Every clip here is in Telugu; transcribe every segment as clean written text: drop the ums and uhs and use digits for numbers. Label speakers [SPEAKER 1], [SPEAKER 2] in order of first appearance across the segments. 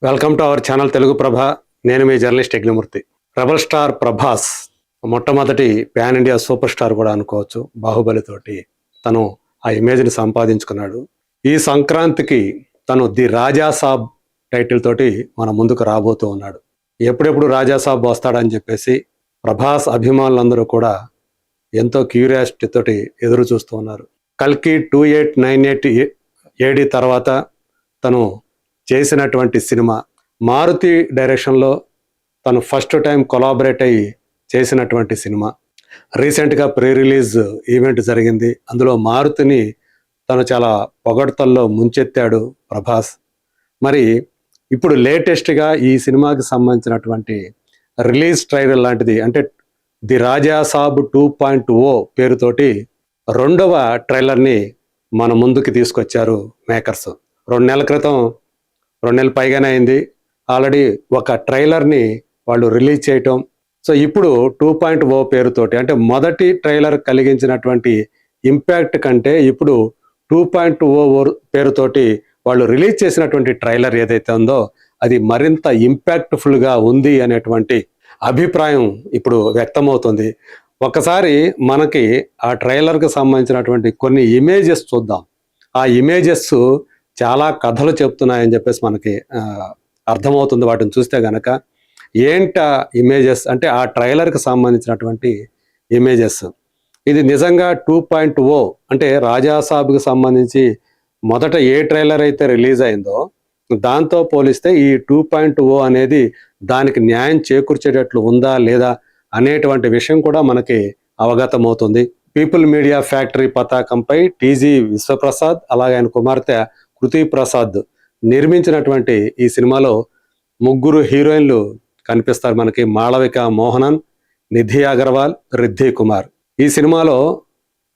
[SPEAKER 1] Welcome to our channel Telugu Prabha. నేను మీ journalist Yagnamurthy. Rebel star Prabhas మొట్టమొదటి పాన్ ఇండియా సూపర్ స్టార్ కూడా అనుకోవచ్చు. బాహుబలితోటి తను ఆ ఇమేజ్ని సంపాదించుకున్నాడు. ఈ సంక్రాంతికి తను ది రాజా సాబ్ టైటిల్ తోటి మన ముందుకు రాబోతూ ఉన్నాడు. ఎప్పుడెప్పుడు రాజా సాబ్ వస్తాడని చెప్పేసి ప్రభాస్ అభిమానులందరూ కూడా ఎంతో క్యూరియాసిటీ తోటి ఎదురు చూస్తూ ఉన్నారు. కల్కి 2898 AD తర్వాత తను చేసినటువంటి సినిమా మారుతి డైరెక్షన్లో తను ఫస్ట్ టైం కొలాబరేట్ అయ్యి చేసినటువంటి సినిమా. రీసెంట్గా ప్రీ రిలీజ్ ఈవెంట్ జరిగింది. అందులో మారుతిని తను చాలా పొగడ్తల్లో ముంచెత్తాడు ప్రభాస్. మరి ఇప్పుడు లేటెస్ట్గా ఈ సినిమాకి సంబంధించినటువంటి రిలీజ్ ట్రైలర్ లాంటిది, అంటే ది రాజా సాబ్ 2.0 పేరుతోటి రెండవ ట్రైలర్ని మన ముందుకి తీసుకొచ్చారు మేకర్స్. 2 నెలల క్రితం, 2 నెలలు పైగానే అయింది ఆల్రెడీ ఒక ట్రైలర్ని వాళ్ళు రిలీజ్ చేయటం. సో ఇప్పుడు 2.0 పేరుతోటి, అంటే మొదటి ట్రైలర్ కలిగించినటువంటి ఇంపాక్ట్ కంటే ఇప్పుడు 2.0 పేరుతోటి వాళ్ళు రిలీజ్ చేసినటువంటి ట్రైలర్ ఏదైతే ఉందో అది మరింత ఇంపాక్ట్ఫుల్గా ఉంది అనేటువంటి అభిప్రాయం ఇప్పుడు వ్యక్తమవుతుంది. ఒకసారి మనకి ఆ ట్రైలర్కి సంబంధించినటువంటి కొన్ని ఇమేజెస్ చూద్దాం. ఆ ఇమేజెస్ చాలా కథలు చెప్తున్నాయని చెప్పేసి మనకి అర్థమవుతుంది వాటిని చూస్తే గనక. ఏంట ఇమేజెస్ అంటే ఆ ట్రైలర్కి సంబంధించినటువంటి ఇమేజెస్. ఇది నిజంగా 2.0 అంటే రాజాసాబ్కి సంబంధించి మొదట ఏ ట్రైలర్ అయితే రిలీజ్ అయిందో దాంతో పోలిస్తే ఈ 2.0 అనేది దానికి న్యాయం చేకూర్చేటట్లు ఉందా లేదా అనేటువంటి విషయం కూడా మనకి అవగతమవుతుంది. పీపుల్ మీడియా ఫ్యాక్టరీ పతాకంపై టీజీ విశ్వప్రసాద్ అలాగే ఆయన కుమార్తె కృతి ప్రసాద్ నిర్మించినటువంటి ఈ సినిమాలో 3 హీరోయిన్లు కనిపిస్తారు మనకి. మాళవిక మోహనన్, నిధి అగర్వాల్, రిద్ధి కుమార్. ఈ సినిమాలో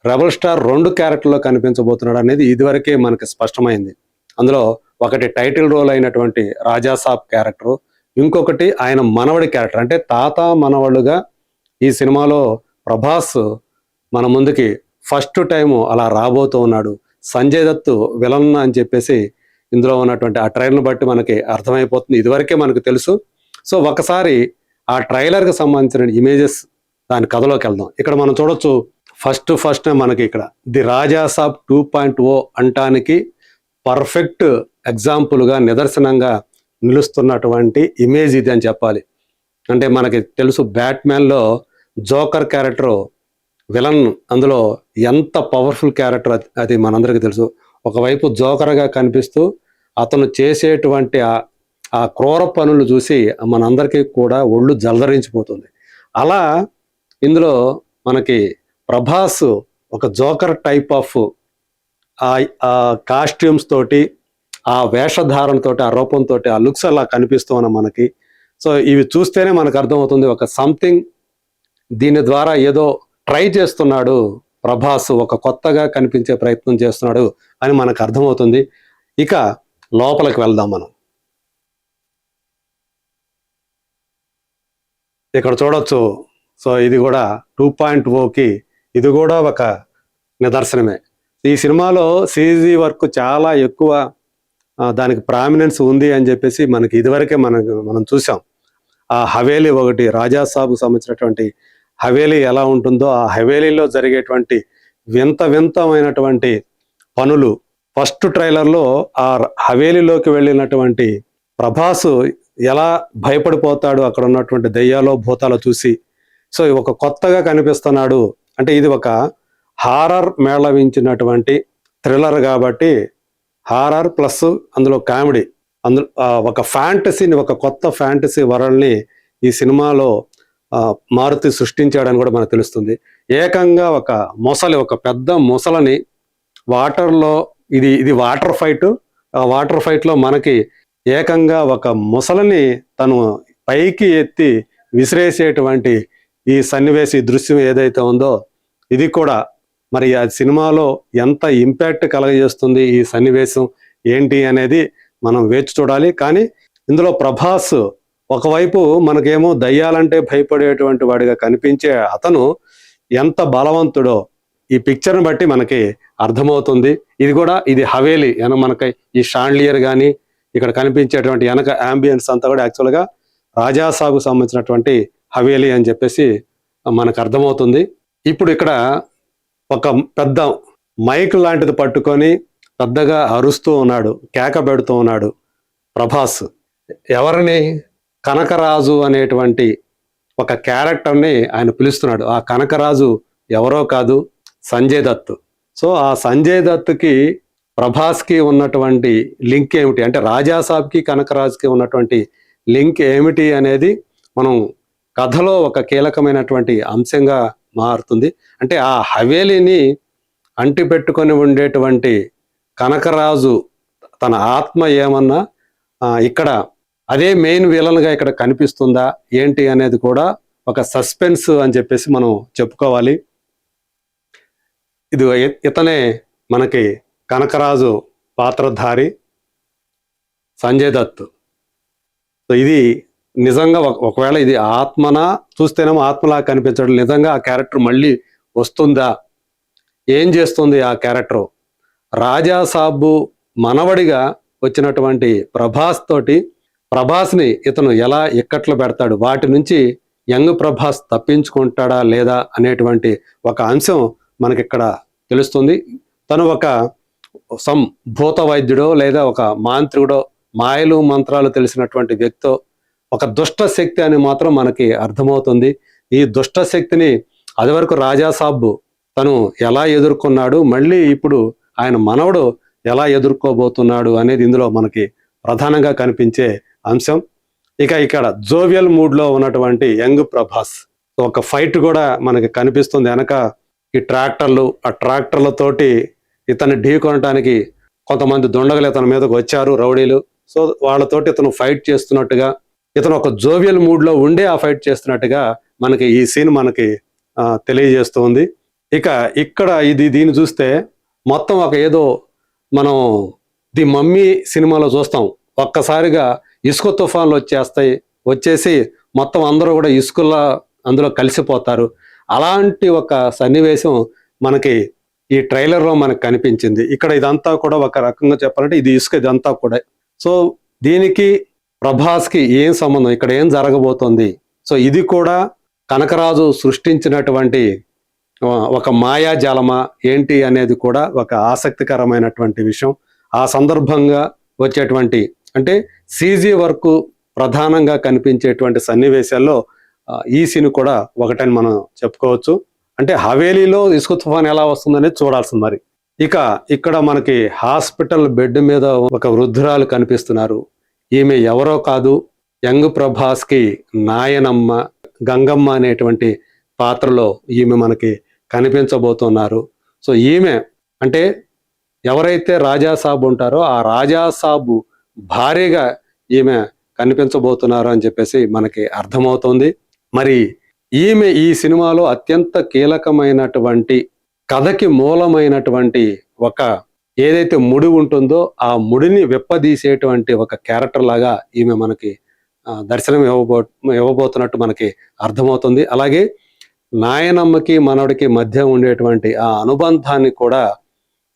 [SPEAKER 1] రెబల్ స్టార్ 2 క్యారెక్టర్లో కనిపించబోతున్నాడు అనేది ఇదివరకే మనకి స్పష్టమైంది. అందులో ఒకటి టైటిల్ రోల్ అయినటువంటి రాజాసాబ్ క్యారెక్టర్, ఇంకొకటి ఆయన మనవడి క్యారెక్టర్, అంటే తాత మనవడుగా ఈ సినిమాలో ప్రభాస్ మన ముందుకి ఫస్ట్ టైము అలా రాబోతూ ఉన్నాడు. సంజయ్ దత్ విలన్ అని చెప్పేసి ఇందులో ఉన్నటువంటి ఆ ట్రైలర్ని బట్టి మనకి అర్థమైపోతుంది. ఇదివరకే మనకు తెలుసు. సో ఒకసారి ఆ ట్రైలర్కి సంబంధించిన ఇమేజెస్ దాని కథలోకి వెళ్దాం. ఇక్కడ మనం చూడొచ్చు, ఫస్ట్ మనకి ఇక్కడ ది రాజా సాబ్ 2.0 అంటానికి పర్ఫెక్ట్ ఎగ్జాంపుల్గా నిదర్శనంగా నిలుస్తున్నటువంటి ఇమేజ్ ఇది అని చెప్పాలి. అంటే మనకి తెలుసు బ్యాట్మ్యాన్లో జోకర్ క్యారెక్టర్ విలన్, అందులో ఎంత పవర్ఫుల్ క్యారెక్టర్ అది మనందరికీ తెలుసు. ఒకవైపు జోకర్గా కనిపిస్తూ అతను చేసేటువంటి ఆ క్రూర పనులు చూసి మనందరికీ కూడా ఒళ్ళు జలధరించిపోతుంది. అలా ఇందులో మనకి ప్రభాస్ ఒక జోకర్ టైప్ ఆఫ్ ఆ కాస్ట్యూమ్స్ తోటి, ఆ వేషధారణతోటి, ఆ రూపంతో, ఆ లుక్స్ అలా కనిపిస్తూ ఉన్నాం మనకి. సో ఇవి చూస్తేనే మనకు అర్థమవుతుంది ఒక సంథింగ్ దీని ద్వారా ఏదో ట్రై చేస్తున్నాడు ప్రభాస్, ఒక కొత్తగా కనిపించే ప్రయత్నం చేస్తున్నాడు అని మనకు అర్థమవుతుంది. ఇక లోపలికి వెళ్దాం మనం. ఇక్కడ చూడొచ్చు. సో ఇది కూడా 2.0కి ఇది కూడా ఒక నిదర్శనమే. ఈ సినిమాలో CG వర్క్ చాలా ఎక్కువ, దానికి ప్రామినెన్స్ ఉంది అని చెప్పేసి మనకి ఇదివరకే మనం చూసాం. ఆ హవేలీ ఒకటి, రాజాసాబ్కు సంబంధించినటువంటి హవేలీ ఎలా ఉంటుందో ఆ హవేలీలో జరిగేటువంటి వింతమైనటువంటి పనులు. ఫస్ట్ ట్రైలర్లో ఆ హవేలీలోకి వెళ్ళినటువంటి ప్రభాస్ ఎలా భయపడిపోతాడు అక్కడ ఉన్నటువంటి దెయ్యాలో భూతాలో చూసి. సో ఒక కొత్తగా కనిపిస్తున్నాడు. అంటే ఇది ఒక హారర్ మేళవించినటువంటి థ్రిల్లర్ కాబట్టి హారర్ ప్లస్ అందులో కామెడీ, అందులో ఒక ఫ్యాంటసీని, ఒక కొత్త ఫ్యాంటసీ వరల్డ్ని ఈ సినిమాలో మారుతి సృష్టించాడని కూడా మనకు తెలుస్తుంది. ఏకంగా ఒక మొసలి, ఒక పెద్ద మొసలని వాటర్లో, ఇది వాటర్ ఫైట్. ఆ వాటర్ ఫైట్లో మనకి ఏకంగా ఒక మొసలిని తను పైకి ఎత్తి విసిరేసేటువంటి ఈ సన్నివేశ దృశ్యం ఏదైతే ఉందో ఇది కూడా మరి ఆ సినిమాలో ఎంత ఇంపాక్ట్ కలగజేస్తుంది ఈ సన్నివేశం ఏంటి అనేది మనం వేచి చూడాలి. కానీ ఇందులో ప్రభాస్ ఒకవైపు మనకేమో దయ్యాలంటే భయపడేటువంటి వాడిగా కనిపించే అతను ఎంత బలవంతుడో ఈ పిక్చర్ని బట్టి మనకి అర్థమవుతుంది. ఇది హవేలీ మనకి ఈ షాండ్లియర్ కానీ ఇక్కడ కనిపించేటువంటి వెనక అంబియన్స్ అంతా కూడా యాక్చువల్గా రాజాసాబుకు సంబంధించినటువంటి హవేలీ అని చెప్పేసి మనకు అర్థమవుతుంది. ఇప్పుడు ఇక్కడ ఒక పెద్ద మైక్ లాంటిది పట్టుకొని పెద్దగా అరుస్తూ ఉన్నాడు, కేక పెడుతూ ఉన్నాడు ప్రభాస్. ఎవరిని? కనకరాజు అనేటువంటి ఒక క్యారెక్టర్ని ఆయన పిలుస్తున్నాడు. ఆ కనకరాజు ఎవరో కాదు, సంజయ్ దత్. సో ఆ సంజయ్ దత్కి ప్రభాస్కి ఉన్నటువంటి లింక్ ఏమిటి అంటే రాజాసాబ్కి కనకరాజుకి ఉన్నటువంటి లింక్ ఏమిటి అనేది మనం కథలో ఒక కీలకమైనటువంటి అంశంగా మారుతుంది. అంటే ఆ హవేలీని అంటిపెట్టుకొని ఉండేటువంటి కనకరాజు తన ఆత్మ ఏమన్నా ఇక్కడ అదే మెయిన్ విలన్గా ఇక్కడ కనిపిస్తుందా ఏంటి అనేది కూడా ఒక సస్పెన్స్ అని చెప్పేసి మనం చెప్పుకోవాలి. ఇది ఇతనే మనకి కనకరాజు పాత్రధారి సంజయ్ దత్. సో ఇది నిజంగా ఒకవేళ ఇది ఆత్మనా చూస్తేనేమో ఆత్మలా కనిపించడం, నిజంగా ఆ క్యారెక్టర్ మళ్ళీ వస్తుందా, ఏం చేస్తుంది ఆ క్యారెక్టర్? రాజాసాబు మనవడిగా వచ్చినటువంటి ప్రభాస్ తోటి ప్రభాస్ని ఇతను ఎలా ఇక్కట్లు పెడతాడు, వాటి నుంచి యంగ్ ప్రభాస్ తప్పించుకుంటాడా లేదా అనేటువంటి ఒక అంశం మనకి ఇక్కడ తెలుస్తుంది. తను ఒక భూత వైద్యుడో లేదా ఒక మాంత్రికుడో, మాయలు మంత్రాలు తెలిసినటువంటి వ్యక్తో, ఒక దుష్ట శక్తి అని మాత్రం మనకి అర్థమవుతుంది. ఈ దుష్ట శక్తిని అది వరకు రాజాసాబు తను ఎలా ఎదుర్కొన్నాడు, మళ్ళీ ఇప్పుడు ఆయన మనవడు ఎలా ఎదుర్కోబోతున్నాడు అనేది ఇందులో మనకి ప్రధానంగా కనిపించే అంశం. ఇక ఇక్కడ జోవియల్ మూడ్లో ఉన్నటువంటి యంగ్ ప్రభాస్ ఒక ఫైట్ కూడా మనకి కనిపిస్తుంది. వెనక ఈ ట్రాక్టర్లు, ఆ ట్రాక్టర్లతోటి ఇతన్ని ఢీ కొనడానికి కొంతమంది దుండగులు ఇతని మీదకి వచ్చారు, రౌడీలు. సో వాళ్ళతోటి ఇతను ఫైట్ చేస్తున్నట్టుగా, ఇతను ఒక జోవియల్ మూడ్లో ఉండే ఆ ఫైట్ చేస్తున్నట్టుగా మనకి ఈ సీన్ మనకి తెలియజేస్తుంది. ఇక ఇక్కడ దీన్ని చూస్తే మొత్తం ఒక ఏదో మనం ది మమ్మీ సినిమాలో చూస్తాం, ఒక్కసారిగా ఇసుక తుఫాన్లు వచ్చేసి మొత్తం అందరూ కూడా ఇసుకలా అందులో కలిసిపోతారు. అలాంటి ఒక సన్నివేశం మనకి ఈ ట్రైలర్లో మనకు కనిపించింది. ఇక్కడ ఇదంతా కూడా ఒక రకంగా చెప్పాలంటే ఇది ఇసుక ఇదంతా కూడా. సో దీనికి ప్రభాస్కి ఏం సంబంధం, ఇక్కడ ఏం జరగబోతోంది? సో ఇది కూడా కనకరాజు సృష్టించినటువంటి ఒక మాయాజాలమా ఏంటి అనేది కూడా ఒక ఆసక్తికరమైనటువంటి విషయం. ఆ సందర్భంగా వచ్చేటువంటి అంటే సీజీ వర్క్ ప్రధానంగా కనిపించేటువంటి సన్నివేశాల్లో ఈ సీన్ కూడా ఒకటని మనం చెప్పుకోవచ్చు. అంటే హవేలీలో ఇసుక తుఫాన్ ఎలా వస్తుందనేది చూడాల్సింది. మరి ఇక ఇక్కడ మనకి హాస్పిటల్ బెడ్ మీద ఒక వృద్ధురాలు కనిపిస్తున్నారు. ఈమె ఎవరో కాదు, యంగ్ ప్రభాస్కి నాయనమ్మ గంగమ్మ అనేటువంటి పాత్రలో ఈమె మనకి కనిపించబోతున్నారు. సో ఈమె అంటే ఎవరైతే రాజాసాబు ఉంటారో ఆ రాజాసాబు భార్యగా ఈమె కనిపించబోతున్నారు అని చెప్పేసి మనకి అర్థమవుతుంది. మరి ఈమె ఈ సినిమాలో అత్యంత కీలకమైనటువంటి కథకి మూలమైనటువంటి ఒక ఏదైతే ముడి ఉంటుందో ఆ ముడిని విప్పదీసేటువంటి ఒక క్యారెక్టర్ లాగా ఈమె మనకి దర్శనం ఇవ్వబోతున్నట్టు మనకి అర్థమవుతుంది. అలాగే నాయనమ్మకి మనవడికి మధ్య ఉండేటువంటి ఆ అనుబంధాన్ని కూడా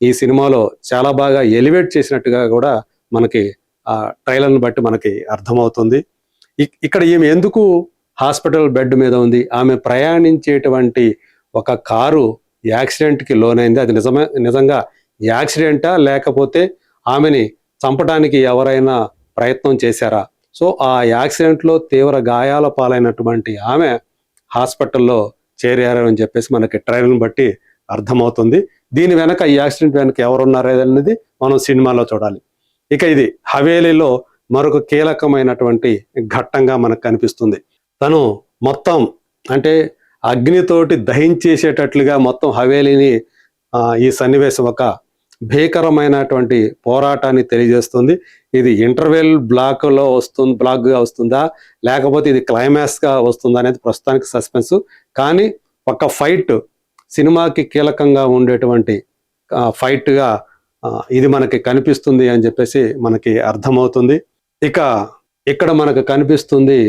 [SPEAKER 1] ఈ సినిమాలో చాలా బాగా ఎలివేట్ చేసినట్టుగా కూడా మనకి ఆ ట్రైలర్ని బట్టి మనకి అర్థమవుతుంది. ఇక్కడ ఈమె ఎందుకు హాస్పిటల్ బెడ్ మీద ఉంది? ఆమె ప్రయాణించేటువంటి ఒక కారు యాక్సిడెంట్కి లోనైంది. అది నిజంగా యాక్సిడెంటా లేకపోతే ఆమెని చంపడానికి ఎవరైనా ప్రయత్నం చేశారా? సో ఆ యాక్సిడెంట్లో తీవ్ర గాయాల పాలైనటువంటి ఆమె హాస్పిటల్లో చేరారు అని చెప్పేసి మనకి ట్రైలర్ని బట్టి అర్థమవుతుంది. దీని వెనక ఈ యాక్సిడెంట్ వెనక ఎవరున్నారు అనేది మనం సినిమాలో చూడాలి. ఇక ఇది హవేలీలో మరొక కీలకమైనటువంటి ఘట్టంగా మనకు కనిపిస్తుంది. తను మొత్తం అంటే అగ్నితోటి దహించేసేటట్లుగా మొత్తం హవేలీని ఈ సన్నివేశం ఒక భీకరమైనటువంటి పోరాటాన్ని తెలియజేస్తుంది. ఇది ఇంటర్వెల్ బ్లాక్గా వస్తుందా లేకపోతే ఇది క్లైమాక్స్గా వస్తుందా అనేది ప్రస్తుతానికి సస్పెన్స్. కానీ ఒక ఫైట్ సినిమాకి కీలకంగా ఉండేటువంటి ఫైట్గా ఇది మనకి కనిపిస్తుంది అని చెప్పేసి మనకి అర్థమవుతుంది. ఇక ఇక్కడ మనకు కనిపిస్తుంది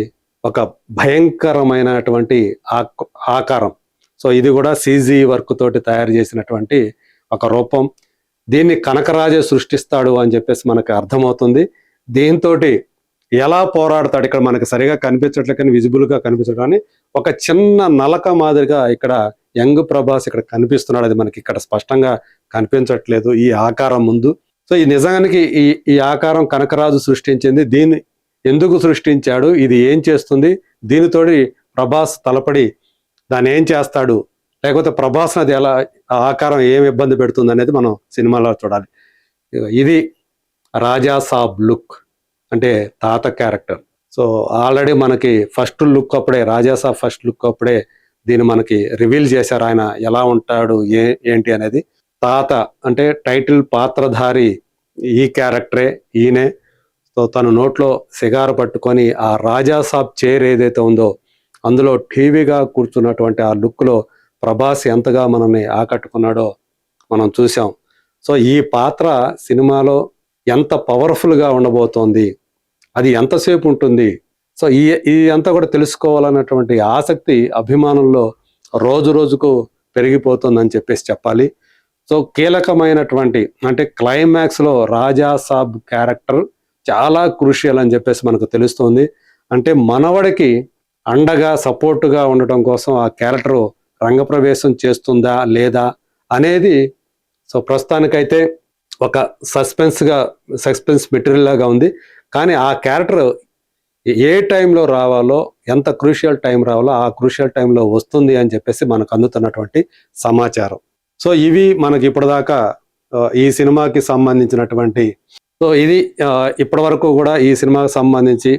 [SPEAKER 1] ఒక భయంకరమైనటువంటి ఆకారం. సో ఇది కూడా సీజీ వర్క్ తోటి తయారు చేసినటువంటి ఒక రూపం. దీన్ని కనకరాజే సృష్టిస్తాడు అని చెప్పేసి మనకు అర్థమవుతుంది. దీంతో ఎలా పోరాడతాడు, ఇక్కడ మనకి సరిగా కనిపించట్లే కానీ విజిబుల్ గా కనిపించడం కానీ ఒక చిన్న నలక మాదిరిగా ఇక్కడ యంగ్ ప్రభాస్ ఇక్కడ కనిపిస్తున్నాడు. అది మనకి ఇక్కడ స్పష్టంగా కనిపించట్లేదు ఈ ఆకారం ముందు. సో ఈ నిజానికి ఈ ఆకారం కనకరాజు సృష్టించింది. దీన్ని ఎందుకు సృష్టించాడు, ఇది ఏం చేస్తుంది, దీనితోటి ప్రభాస్ తలపడి దాన్ని ఏం చేస్తాడు, లేకపోతే ప్రభాస్ అది ఎలా ఆకారం ఏం ఇబ్బంది పెడుతుంది అనేది మనం సినిమాలో చూడాలి. ఇది రాజా సాబ్ లుక్ అంటే తాత క్యారెక్టర్. సో ఆల్రెడీ మనకి ఫస్ట్ లుక్ అప్పుడే రాజా సాబ్ ఫస్ట్ లుక్ అప్పుడే దీన్ని మనకి రివీల్ చేశారు, ఆయన ఎలా ఉంటాడు ఏంటి అనేది. తాత అంటే టైటిల్ పాత్రధారి ఈ క్యారెక్టరే, ఈయనే. సో తను నోట్లో సిగారు పట్టుకొని ఆ రాజా సాబ్ చైర్ ఏదైతే ఉందో అందులో టీవీగా కూర్చున్నటువంటి ఆ లుక్లో ప్రభాస్ ఎంతగా మనల్ని ఆకట్టుకున్నాడో మనం చూసాం. సో ఈ పాత్ర సినిమాలో ఎంత పవర్ఫుల్గా ఉండబోతోంది, అది ఎంతసేపు ఉంటుంది, సో ఈ అంతా కూడా తెలుసుకోవాలన్నటువంటి ఆసక్తి అభిమానుల్లో రోజు రోజుకు పెరిగిపోతుందని చెప్పాలి. సో కీలకమైనటువంటి అంటే క్లైమాక్స్లో రాజా సాబ్ క్యారెక్టర్ చాలా క్రూషియల్ అని చెప్పేసి మనకు తెలుస్తుంది. అంటే మనవడికి అండగా సపోర్టుగా ఉండటం కోసం ఆ క్యారెక్టర్ రంగప్రవేశం చేస్తుందా లేదా అనేది సో ప్రస్తుతానికైతే ఒక సస్పెన్స్ మెటీరియల్ లాగా ఉంది. కానీ ఆ క్యారెక్టర్ ఏ టైంలో రావాలో, ఎంత క్రూషియల్ టైం రావాలో ఆ క్రూషియల్ టైంలో వస్తుంది అని చెప్పేసి మనకు అందుతున్నటువంటి సమాచారం. సో ఇవి మనకి ఇప్పటిదాకా ఈ సినిమాకి సంబంధించినటువంటి. సో ఇది ఇప్పటి వరకు కూడా ఈ సినిమాకి సంబంధించి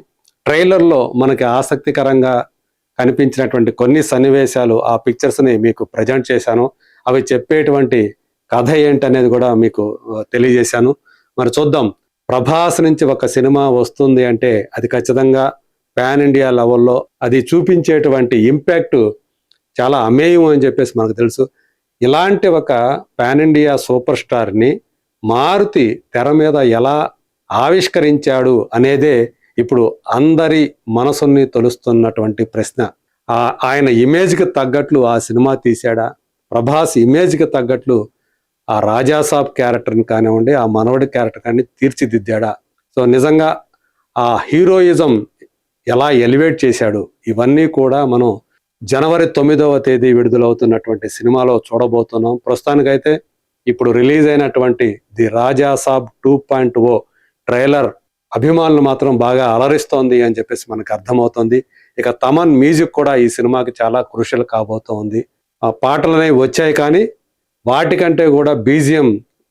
[SPEAKER 1] ట్రైలర్లో మనకి ఆసక్తికరంగా కనిపించినటువంటి కొన్ని సన్నివేశాలు, ఆ పిక్చర్స్ని మీకు ప్రజెంట్ చేశాను. అవి చెప్పేటువంటి కథ ఏంటనేది కూడా మీకు తెలియజేశాను. మరి చూద్దాం, ప్రభాస్ నుంచి ఒక సినిమా వస్తుంది అంటే అది ఖచ్చితంగా పాన్ ఇండియా లెవెల్లో అది చూపించేటువంటి ఇంపాక్ట్ చాలా అమేయం అని చెప్పేసి మనకు తెలుసు. ఇలాంటి ఒక పాన్ ఇండియా సూపర్ స్టార్ని మారుతి తెర మీద ఎలా ఆవిష్కరించాడు అనేదే ఇప్పుడు అందరి మనసుని తొలుస్తున్నటువంటి ప్రశ్న. ఆయన ఇమేజ్కి తగ్గట్లు ఆ సినిమా తీశాడా, ప్రభాస్ ఇమేజ్కి తగ్గట్లు ఆ రాజాసాబ్ క్యారెక్టర్ని కానివ్వండి, ఆ మనవడి క్యారెక్టర్ కానీ తీర్చిదిద్దాడా, సో నిజంగా ఆ హీరోయిజం ఎలా ఎలివేట్ చేశాడు, ఇవన్నీ కూడా మనం జనవరి 9వ తేదీ విడుదలవుతున్నటువంటి సినిమాలో చూడబోతున్నాం. ప్రస్తుతానికైతే ఇప్పుడు రిలీజ్ అయినటువంటి ది రాజాసాబ్ 2.0 ట్రైలర్ అభిమానులు మాత్రం బాగా అలరిస్తోంది అని చెప్పేసి మనకు అర్థమవుతుంది. ఇక తమన్ మ్యూజిక్ కూడా ఈ సినిమాకి చాలా క్రూషియల్ కాబోతోంది. ఆ పాటలు అనేవి వచ్చాయి కానీ వాటికంటే కూడా బీజిఎం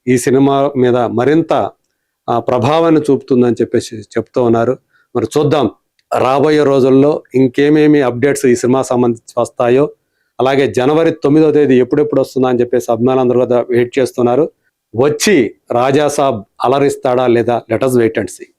[SPEAKER 1] ఈ సినిమా మీద మరింత ప్రభావాన్ని చూపుతుందని చెప్పేసి చెప్తూ ఉన్నారు. మరి చూద్దాం రాబోయే రోజుల్లో ఇంకేమేమి అప్డేట్స్ ఈ సినిమా సంబంధించి వస్తాయో, అలాగే జనవరి 9వ తేదీ ఎప్పుడెప్పుడు వస్తుందా అని చెప్పేసి అభిమానులందరూ కూడా వెయిట్ చేస్తున్నారు. వచ్చి రాజాసాబ్ అలరిస్తాడా లేదా, let us wait and see.